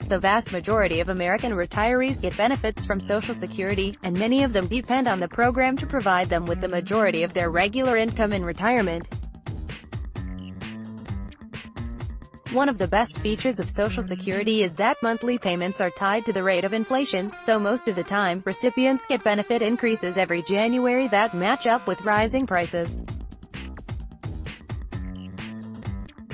The vast majority of American retirees get benefits from Social Security, and many of them depend on the program to provide them with the majority of their regular income in retirement. One of the best features of Social Security is that monthly payments are tied to the rate of inflation, so most of the time, recipients get benefit increases every January that match up with rising prices.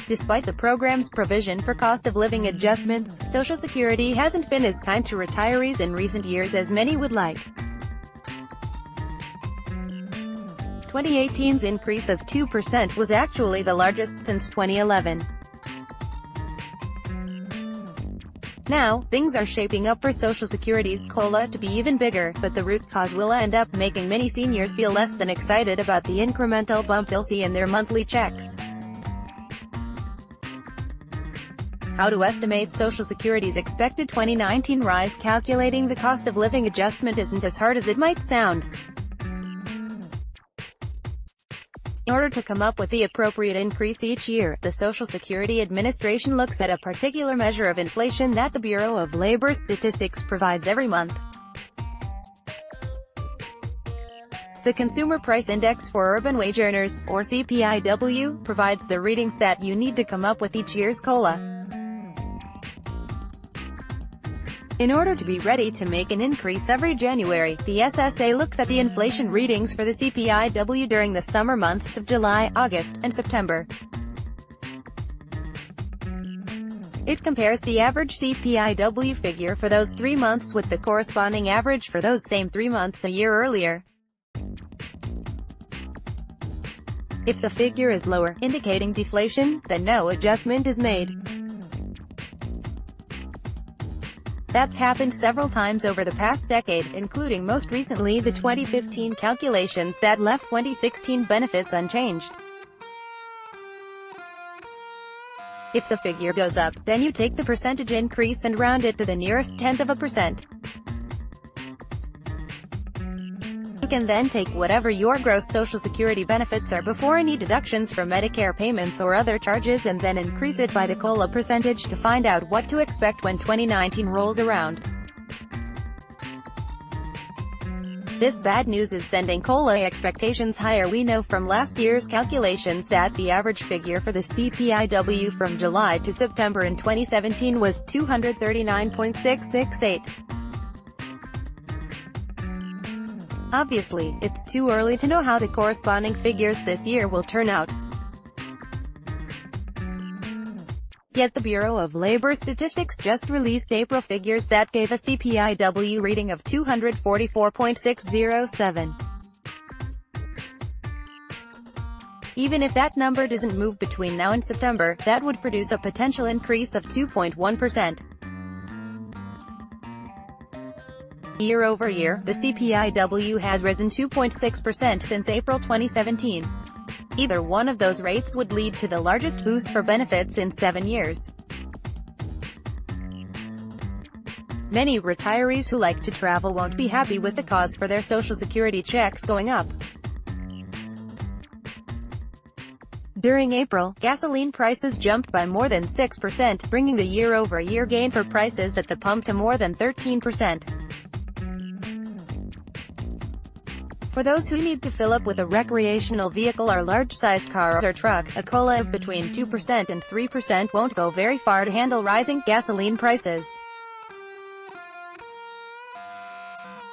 Despite the program's provision for cost of living adjustments, Social Security hasn't been as kind to retirees in recent years as many would like. 2018's increase of 2% was actually the largest since 2011. Now, things are shaping up for Social Security's COLA to be even bigger, but the root cause will end up making many seniors feel less than excited about the incremental bump they'll see in their monthly checks. How to estimate Social Security's expected 2019 rise? Calculating the cost of living adjustment isn't as hard as it might sound. In order to come up with the appropriate increase each year, the Social Security Administration looks at a particular measure of inflation that the Bureau of Labor Statistics provides every month. The Consumer Price Index for Urban Wage Earners, or CPIW, provides the readings that you need to come up with each year's COLA. In order to be ready to make an increase every January, the SSA looks at the inflation readings for the CPIW during the summer months of July, August, and September. It compares the average CPIW figure for those 3 months with the corresponding average for those same 3 months a year earlier. If the figure is lower, indicating deflation, then no adjustment is made. That's happened several times over the past decade, including most recently the 2015 calculations that left 2016 benefits unchanged. If the figure goes up, then you take the percentage increase and round it to the nearest 0.1%. You can then take whatever your gross Social Security benefits are before any deductions for Medicare payments or other charges and then increase it by the COLA percentage to find out what to expect when 2019 rolls around. This bad news is sending COLA expectations higher. We know from last year's calculations that the average figure for the CPIW from July to September in 2017 was $239.668. Obviously, it's too early to know how the corresponding figures this year will turn out. Yet the Bureau of Labor Statistics just released April figures that gave a CPIW reading of $244.607. Even if that number doesn't move between now and September, that would produce a potential increase of 2.1%. Year over year, the CPIW has risen 2.6% since April 2017. Either one of those rates would lead to the largest boost for benefits in 7 years. Many retirees who like to travel won't be happy with the cause for their Social Security checks going up. During April, gasoline prices jumped by more than 6%, bringing the year-over-year gain for prices at the pump to more than 13%. For those who need to fill up with a recreational vehicle or large-sized car or truck, a COLA of between 2% and 3% won't go very far to handle rising gasoline prices.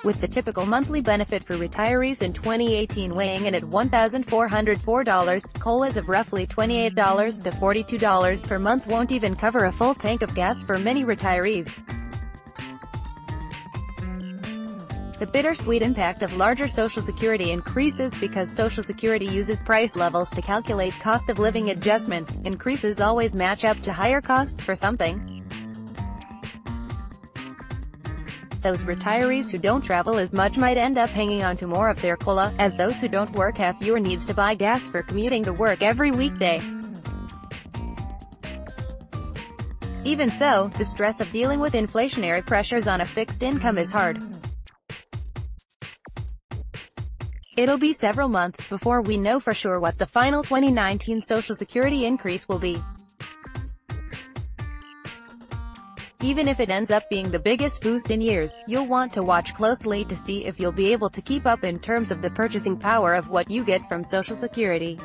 With the typical monthly benefit for retirees in 2018 weighing in at $1,404, COLAs of roughly $28 to $42 per month won't even cover a full tank of gas for many retirees. The bittersweet impact of larger Social Security increases because Social Security uses price levels to calculate cost of living adjustments. Increases always match up to higher costs for something. Those retirees who don't travel as much might end up hanging on to more of their COLA, as those who don't work have fewer needs to buy gas for commuting to work every weekday. Even so, the stress of dealing with inflationary pressures on a fixed income is hard. It'll be several months before we know for sure what the final 2019 Social Security increase will be. Even if it ends up being the biggest boost in years, you'll want to watch closely to see if you'll be able to keep up in terms of the purchasing power of what you get from Social Security.